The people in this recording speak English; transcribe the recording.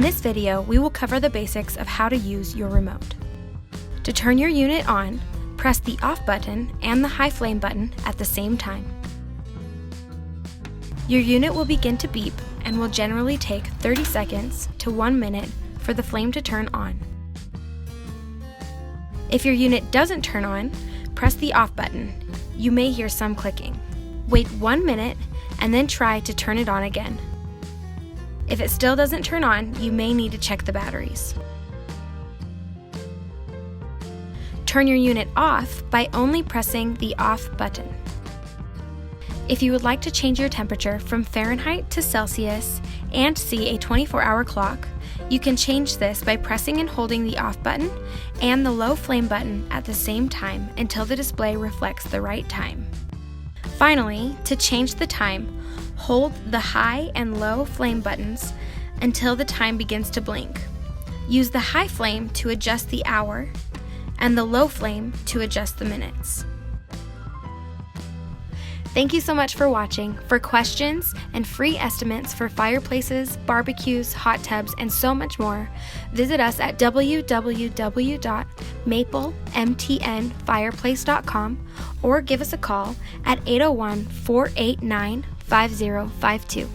this video, we will cover the basics of how to use your remote. To turn your unit on, press the off button and the high flame button at the same time. Your unit will begin to beep and will generally take 30 seconds to 1 minute for the flame to turn on. If your unit doesn't turn on, press the off button. You may hear some clicking. Wait 1 minute and then try to turn it on again. If it still doesn't turn on, you may need to check the batteries. Turn your unit off by only pressing the off button. If you would like to change your temperature from Fahrenheit to Celsius and see a 24-hour clock, you can change this by pressing and holding the off button and the low flame button at the same time until the display reflects the right time. Finally, to change the time, hold the high and low flame buttons until the time begins to blink. Use the high flame to adjust the hour and the low flame to adjust the minutes. Thank you so much for watching. For questions and free estimates for fireplaces, barbecues, hot tubs, and so much more, visit us at www.maplemtnfireplace.com or give us a call at 801-489-5052.